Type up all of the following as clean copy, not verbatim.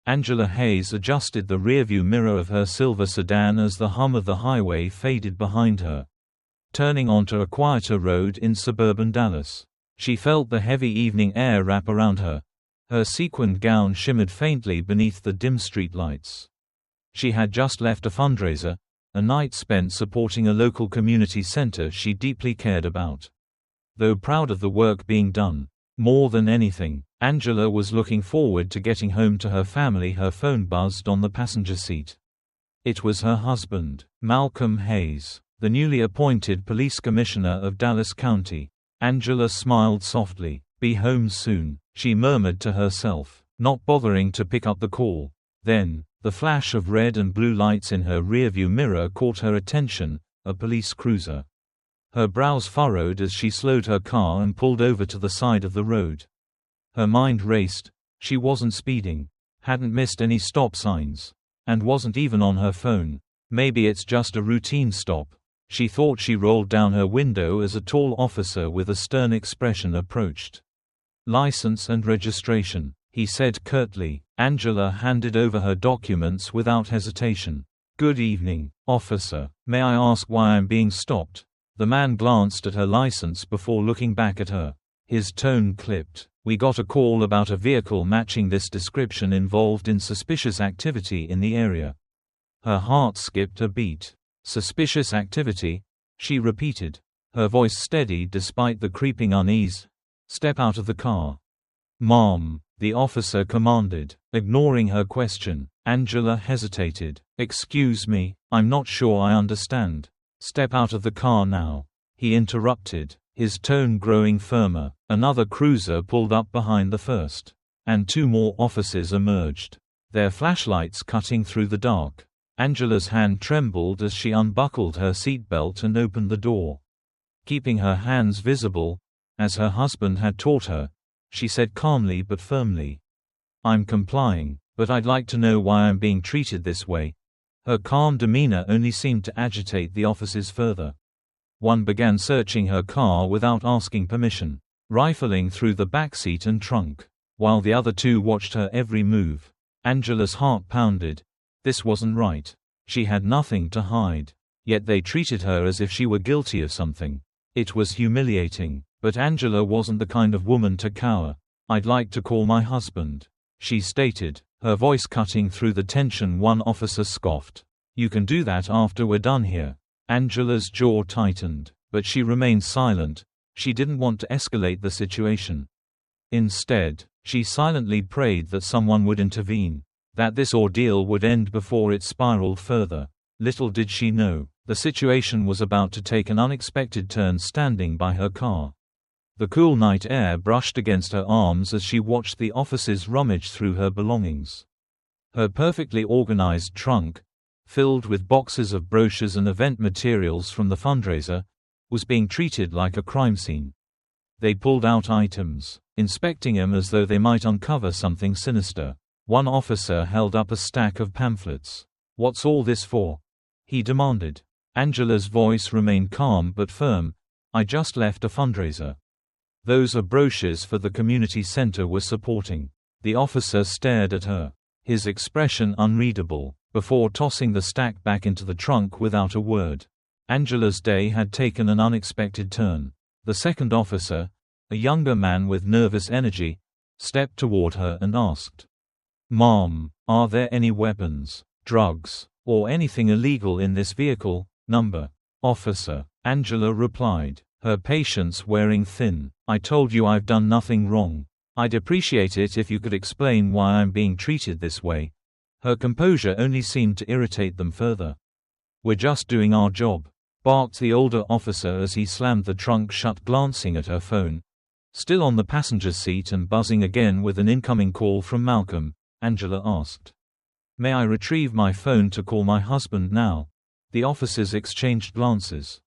Angela Hayes adjusted the rearview mirror of her silver sedan as the hum of the highway faded behind her. Turning onto a quieter road in suburban Dallas, she felt the heavy evening air wrap around her. Her sequined gown shimmered faintly beneath the dim streetlights. She had just left a fundraiser, a night spent supporting a local community center she deeply cared about. Though proud of the work being done, more than anything, Angela was looking forward to getting home to her family. Her phone buzzed on the passenger seat. It was her husband, Malcolm Hayes, the newly appointed police commissioner of Dallas County. Angela smiled softly. "Be home soon," she murmured to herself, not bothering to pick up the call. Then, the flash of red and blue lights in her rearview mirror caught her attention, a police cruiser. Her brows furrowed as she slowed her car and pulled over to the side of the road. Her mind raced. She wasn't speeding, hadn't missed any stop signs, and wasn't even on her phone. Maybe it's just a routine stop, she thought. She rolled down her window as a tall officer with a stern expression approached. "License and registration," he said curtly. Angela handed over her documents without hesitation. "Good evening, officer. May I ask why I'm being stopped?" The man glanced at her license before looking back at her. His tone clipped. "We got a call about a vehicle matching this description involved in suspicious activity in the area." Her heart skipped a beat. "Suspicious activity?" she repeated, her voice steady despite the creeping unease. "Step out of the car." "Ma'am," the officer commanded. Ignoring her question, Angela hesitated. "Excuse me, I'm not sure I understand." "Step out of the car now," he interrupted, his tone growing firmer. Another cruiser pulled up behind the first, and two more officers emerged, their flashlights cutting through the dark. Angela's hand trembled as she unbuckled her seatbelt and opened the door. Keeping her hands visible, as her husband had taught her, she said calmly but firmly, "I'm complying, but I'd like to know why I'm being treated this way." Her calm demeanor only seemed to agitate the officers further. One began searching her car without asking permission, rifling through the backseat and trunk, while the other two watched her every move. Angela's heart pounded. This wasn't right. She had nothing to hide. Yet they treated her as if she were guilty of something. It was humiliating, but Angela wasn't the kind of woman to cower. "I'd like to call my husband," she stated, her voice cutting through the tension. One officer scoffed. "You can do that after we're done here." Angela's jaw tightened, but she remained silent. She didn't want to escalate the situation. Instead, she silently prayed that someone would intervene, that this ordeal would end before it spiraled further. Little did she know, the situation was about to take an unexpected turn. Standing by her car, the cool night air brushed against her arms as she watched the officers rummage through her belongings. Her perfectly organized trunk, filled with boxes of brochures and event materials from the fundraiser, was being treated like a crime scene. They pulled out items, inspecting them as though they might uncover something sinister. One officer held up a stack of pamphlets. "What's all this for?" he demanded. Angela's voice remained calm but firm. "I just left a fundraiser." "Those are brochures for the community center we're supporting." The officer stared at her, his expression unreadable, before tossing the stack back into the trunk without a word. Angela's day had taken an unexpected turn. The second officer, a younger man with nervous energy, stepped toward her and asked, "Ma'am, are there any weapons, drugs, or anything illegal in this vehicle, number?" "Officer," Angela replied, her patience wearing thin, "I told you I've done nothing wrong. I'd appreciate it if you could explain why I'm being treated this way." Her composure only seemed to irritate them further. "We're just doing our job," barked the older officer as he slammed the trunk shut. Glancing at her phone, still on the passenger seat and buzzing again with an incoming call from Malcolm, Angela asked, "May I retrieve my phone to call my husband now?" The officers exchanged glances.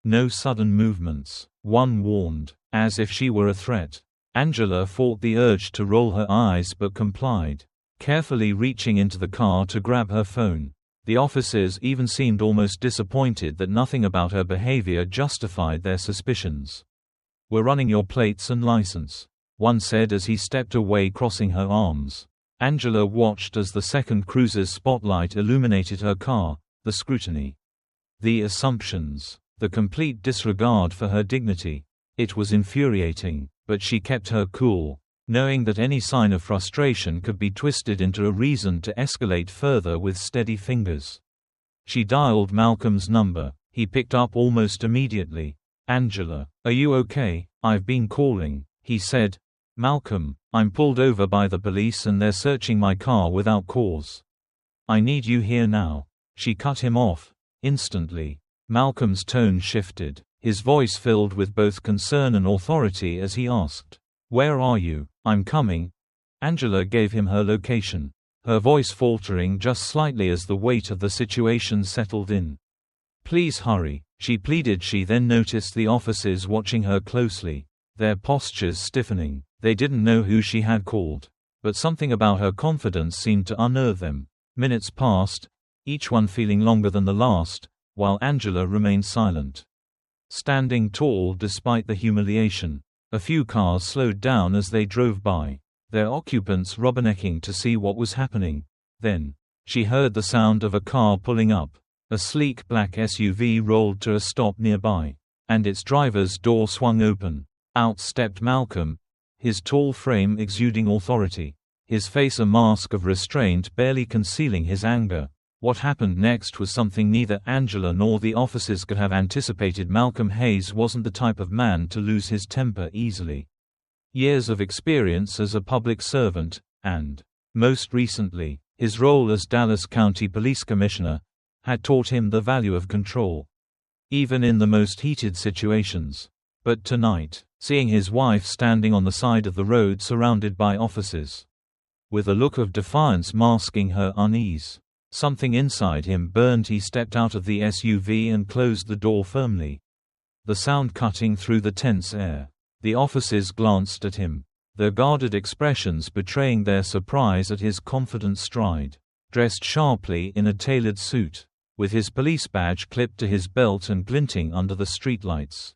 "No sudden movements," one warned, as if she were a threat. Angela fought the urge to roll her eyes but complied, carefully reaching into the car to grab her phone. The officers even seemed almost disappointed that nothing about her behavior justified their suspicions. "We're running your plates and license," one said as he stepped away, crossing her arms. Angela watched as the second cruiser's spotlight illuminated her car, the scrutiny, the assumptions, the complete disregard for her dignity. It was infuriating, but she kept her cool, knowing that any sign of frustration could be twisted into a reason to escalate further with steady fingers. She dialed Malcolm's number. He picked up almost immediately. "Angela, are you okay? I've been calling," he said. "Malcolm, I'm pulled over by the police and they're searching my car without cause. I need you here now." She cut him off instantly. Malcolm's tone shifted. His voice filled with both concern and authority as he asked, "Where are you?" "I'm coming." Angela gave him her location, her voice faltering just slightly as the weight of the situation settled in. "Please hurry," she pleaded. She then noticed the officers watching her closely, their postures stiffening. They didn't know who she had called, but something about her confidence seemed to unnerve them. Minutes passed, each one feeling longer than the last, while Angela remained silent, standing tall despite the humiliation. A few cars slowed down as they drove by, their occupants rubbernecking to see what was happening. Then, she heard the sound of a car pulling up. A sleek black SUV rolled to a stop nearby, and its driver's door swung open. Out stepped Malcolm, his tall frame exuding authority, his face a mask of restraint barely concealing his anger. What happened next was something neither Angela nor the officers could have anticipated. Malcolm Hayes wasn't the type of man to lose his temper easily. Years of experience as a public servant, and, most recently, his role as Dallas County Police Commissioner, had taught him the value of control, even in the most heated situations. But tonight, seeing his wife standing on the side of the road surrounded by officers, with a look of defiance masking her unease, something inside him burned. He stepped out of the SUV and closed the door firmly, the sound cutting through the tense air. The officers glanced at him, their guarded expressions betraying their surprise at his confident stride. Dressed sharply in a tailored suit, with his police badge clipped to his belt and glinting under the streetlights,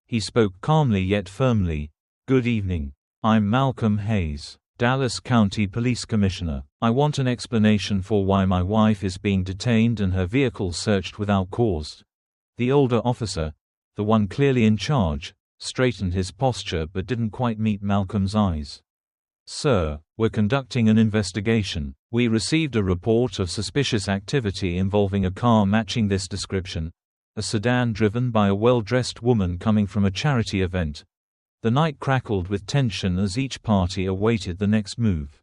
he spoke calmly yet firmly. "Good evening. I'm Malcolm Hayes, Dallas County Police Commissioner. I want an explanation for why my wife is being detained and her vehicle searched without cause." The older officer, the one clearly in charge, straightened his posture but didn't quite meet Malcolm's eyes. "Sir, we're conducting an investigation. We received a report of suspicious activity involving a car matching this description, a sedan driven by a well-dressed woman coming from a charity event." The night crackled with tension as each party awaited the next move.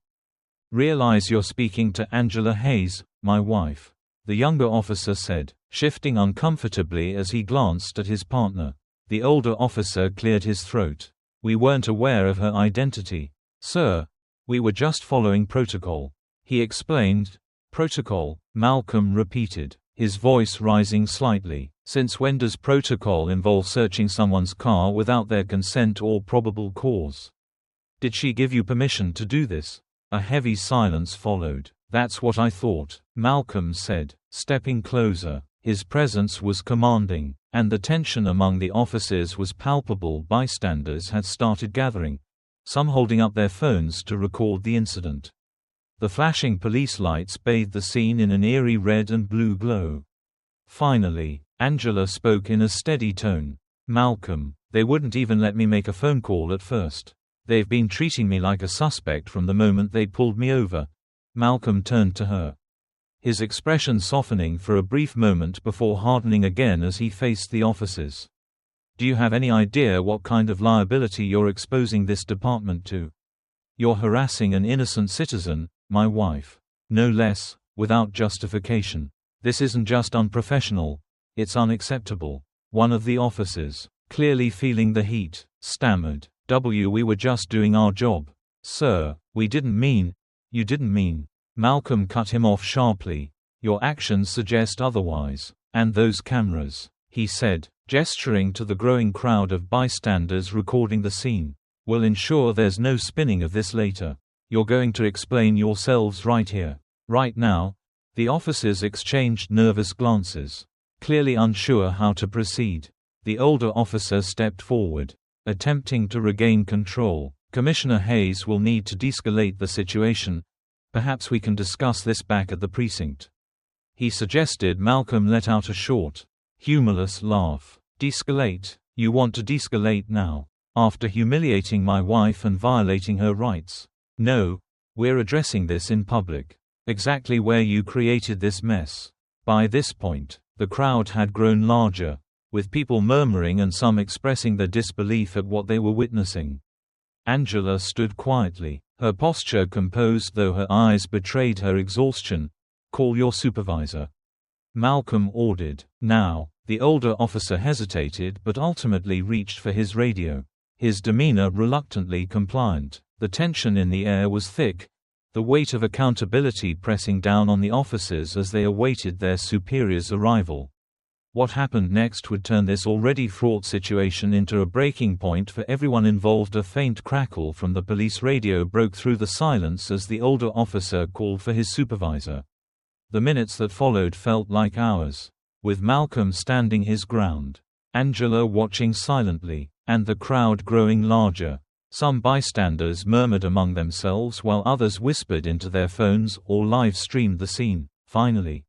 "Realize you're speaking to Angela Hayes, my wife," the younger officer said, shifting uncomfortably as he glanced at his partner. The older officer cleared his throat. "We weren't aware of her identity, sir. We were just following protocol," he explained. "Protocol?" Malcolm repeated, his voice rising slightly. "Since when does protocol involve searching someone's car without their consent or probable cause? Did she give you permission to do this?" A heavy silence followed. "That's what I thought," Malcolm said, stepping closer. His presence was commanding, and the tension among the officers was palpable. Bystanders had started gathering, some holding up their phones to record the incident. The flashing police lights bathed the scene in an eerie red and blue glow. Finally, Angela spoke in a steady tone. "Malcolm, they wouldn't even let me make a phone call at first. They've been treating me like a suspect from the moment they pulled me over." Malcolm turned to her, his expression softening for a brief moment before hardening again as he faced the officers. "Do you have any idea what kind of liability you're exposing this department to? You're harassing an innocent citizen, my wife. No less, without justification. This isn't just unprofessional, it's unacceptable." One of the officers, clearly feeling the heat, stammered, "We were just doing our job. Sir, we didn't mean." "You didn't mean." Malcolm cut him off sharply. "Your actions suggest otherwise. And those cameras," he said, gesturing to the growing crowd of bystanders recording the scene, "will ensure there's no spinning of this later. You're going to explain yourselves right here, right now." The officers exchanged nervous glances, clearly unsure how to proceed. The older officer stepped forward, attempting to regain control. "Commissioner Hayes will need to de-escalate the situation. Perhaps we can discuss this back at the precinct," he suggested. Malcolm let out a short, humorless laugh. "De-escalate? You want to de-escalate now? After humiliating my wife and violating her rights? No. We're addressing this in public. Exactly where you created this mess." By this point, the crowd had grown larger, with people murmuring and some expressing their disbelief at what they were witnessing. Angela stood quietly, her posture composed though her eyes betrayed her exhaustion. "Call your supervisor," Malcolm ordered. Now, the older officer hesitated but ultimately reached for his radio, his demeanor reluctantly compliant. The tension in the air was thick, the weight of accountability pressing down on the officers as they awaited their superior's arrival. What happened next would turn this already fraught situation into a breaking point for everyone involved. A faint crackle from the police radio broke through the silence as the older officer called for his supervisor. The minutes that followed felt like hours, with Malcolm standing his ground, Angela watching silently, and the crowd growing larger. Some bystanders murmured among themselves while others whispered into their phones or live-streamed the scene. Finally,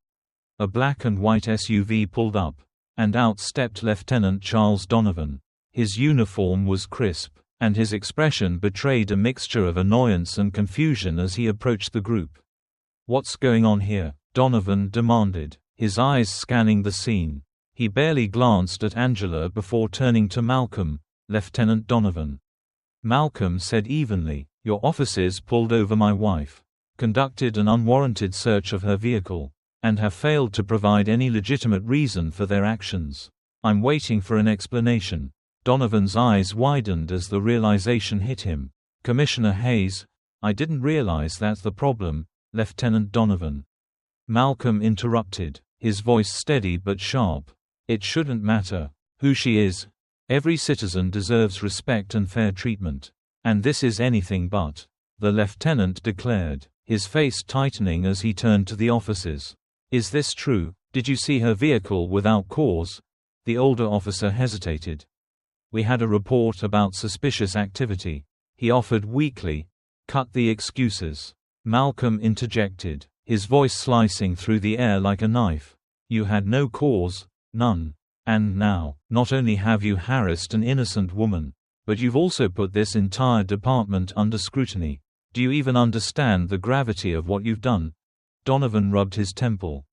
a black and white SUV pulled up, and out stepped Lieutenant Charles Donovan. His uniform was crisp, and his expression betrayed a mixture of annoyance and confusion as he approached the group. "What's going on here?" Donovan demanded, his eyes scanning the scene. He barely glanced at Angela before turning to Malcolm. "Lieutenant Donovan," Malcolm said evenly, "your officers pulled over my wife, conducted an unwarranted search of her vehicle, and have failed to provide any legitimate reason for their actions. I'm waiting for an explanation." Donovan's eyes widened as the realization hit him. "Commissioner Hayes, I didn't realize that's the problem, Lieutenant Donovan." Malcolm interrupted, his voice steady but sharp. "It shouldn't matter who she is. Every citizen deserves respect and fair treatment. And this is anything but," the lieutenant declared, his face tightening as he turned to the officers. "Is this true? Did you see her vehicle without cause?" The older officer hesitated. "We had a report about suspicious activity," he offered weakly. "Cut the excuses," Malcolm interjected, his voice slicing through the air like a knife. "You had no cause, none. And now, not only have you harassed an innocent woman, but you've also put this entire department under scrutiny. Do you even understand the gravity of what you've done?" Donovan rubbed his temple,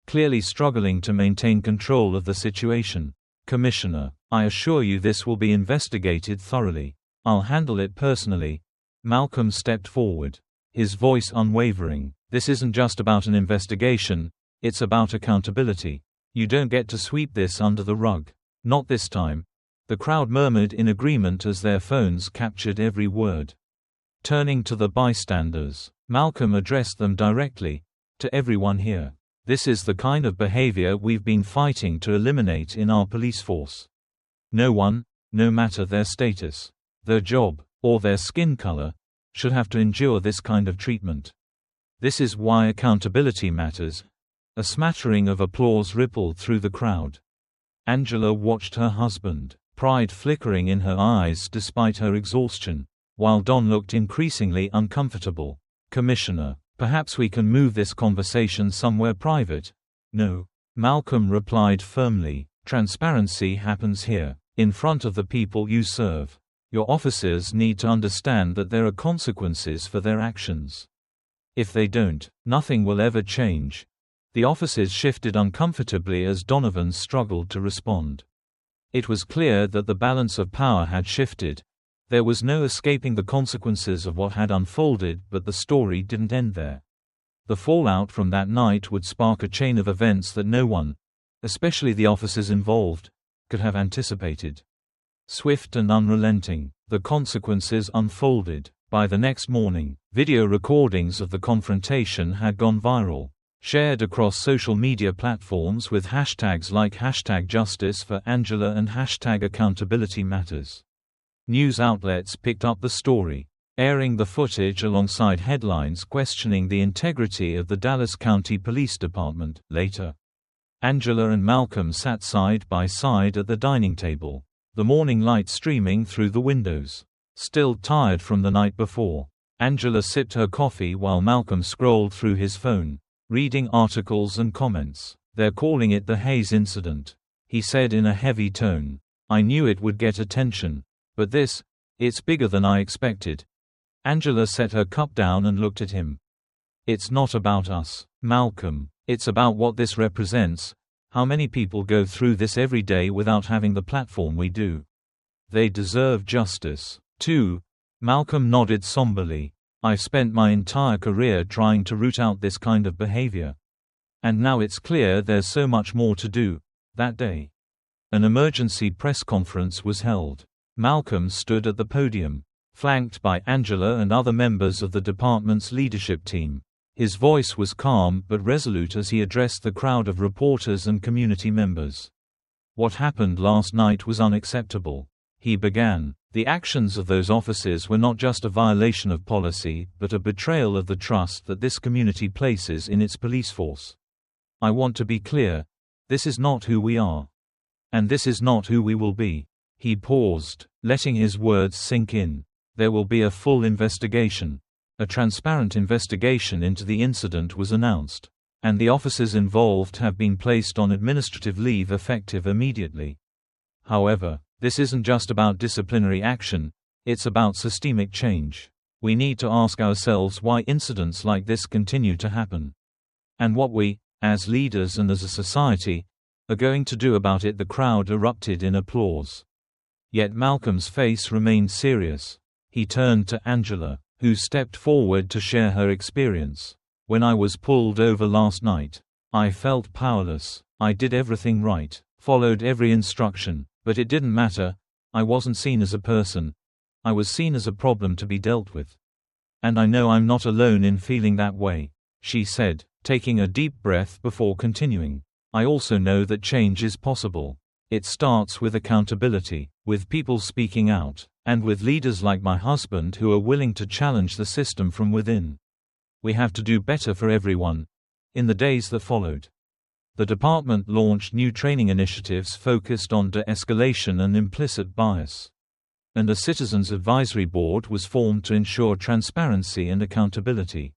clearly struggling to maintain control of the situation. "Commissioner, I assure you this will be investigated thoroughly. I'll handle it personally." Malcolm stepped forward, his voice unwavering. "This isn't just about an investigation, it's about accountability. You don't get to sweep this under the rug. Not this time." The crowd murmured in agreement as their phones captured every word. Turning to the bystanders, Malcolm addressed them directly. "To everyone here, this is the kind of behavior we've been fighting to eliminate in our police force. No one, no matter their status, their job, or their skin color, should have to endure this kind of treatment. This is why accountability matters." A smattering of applause rippled through the crowd. Angela watched her husband, pride flickering in her eyes despite her exhaustion, while Don looked increasingly uncomfortable. "Commissioner, perhaps we can move this conversation somewhere private." "No," Malcolm replied firmly. "Transparency happens here, in front of the people you serve. Your officers need to understand that there are consequences for their actions. If they don't, nothing will ever change." The officers shifted uncomfortably as Donovan struggled to respond. It was clear that the balance of power had shifted. There was no escaping the consequences of what had unfolded, but the story didn't end there. The fallout from that night would spark a chain of events that no one, especially the officers involved, could have anticipated. Swift and unrelenting, the consequences unfolded. By the next morning, video recordings of the confrontation had gone viral, shared across social media platforms with hashtags like #JusticeForAngela and #AccountabilityMatters. News outlets picked up the story, airing the footage alongside headlines questioning the integrity of the Dallas County Police Department. Later, Angela and Malcolm sat side by side at the dining table, the morning light streaming through the windows. Still tired from the night before, Angela sipped her coffee while Malcolm scrolled through his phone, reading articles and comments. "They're calling it the Hayes incident," he said in a heavy tone. "I knew it would get attention. But it's bigger than I expected." Angela set her cup down and looked at him. "It's not about us, Malcolm. It's about what this represents. How many people go through this every day without having the platform we do? They deserve justice, too." Malcolm nodded somberly. "I've spent my entire career trying to root out this kind of behavior. And now it's clear there's so much more to do." That day, an emergency press conference was held. Malcolm stood at the podium, flanked by Angela and other members of the department's leadership team. His voice was calm but resolute as he addressed the crowd of reporters and community members. "What happened last night was unacceptable," he began. "The actions of those officers were not just a violation of policy, but a betrayal of the trust that this community places in its police force. I want to be clear. This is not who we are. And this is not who we will be." He paused, letting his words sink in. "There will be a full investigation." A transparent investigation into the incident was announced, and the officers involved have been placed on administrative leave effective immediately. However, this isn't just about disciplinary action, it's about systemic change. We need to ask ourselves why incidents like this continue to happen, and what we, as leaders and as a society, are going to do about it. The crowd erupted in applause. Yet Malcolm's face remained serious. He turned to Angela, who stepped forward to share her experience. "When I was pulled over last night, I felt powerless. I did everything right, followed every instruction, but it didn't matter. I wasn't seen as a person. I was seen as a problem to be dealt with. And I know I'm not alone in feeling that way," she said, taking a deep breath before continuing. "I also know that change is possible. It starts with accountability, with people speaking out, and with leaders like my husband who are willing to challenge the system from within. We have to do better for everyone." In the days that followed, the department launched new training initiatives focused on de-escalation and implicit bias. And a citizens' advisory board was formed to ensure transparency and accountability.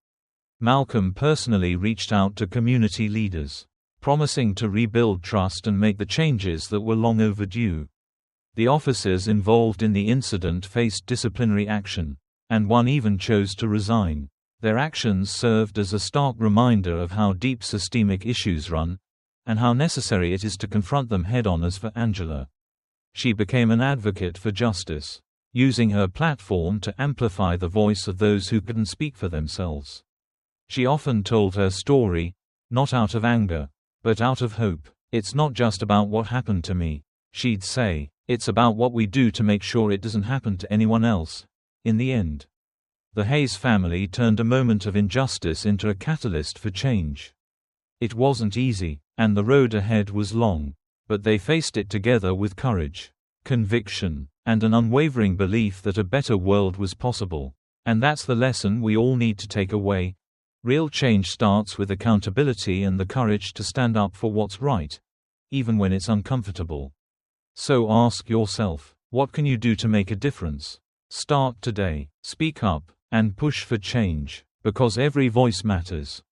Malcolm personally reached out to community leaders, promising to rebuild trust and make the changes that were long overdue. The officers involved in the incident faced disciplinary action, and one even chose to resign. Their actions served as a stark reminder of how deep systemic issues run, and how necessary it is to confront them head-on. As for Angela, she became an advocate for justice, using her platform to amplify the voice of those who couldn't speak for themselves. She often told her story, not out of anger, but out of hope. "It's not just about what happened to me," she'd say. "It's about what we do to make sure it doesn't happen to anyone else." In the end, the Hayes family turned a moment of injustice into a catalyst for change. It wasn't easy, and the road ahead was long, but they faced it together with courage, conviction, and an unwavering belief that a better world was possible. And that's the lesson we all need to take away. Real change starts with accountability and the courage to stand up for what's right, even when it's uncomfortable. So ask yourself, what can you do to make a difference? Start today. Speak up, and push for change, because every voice matters.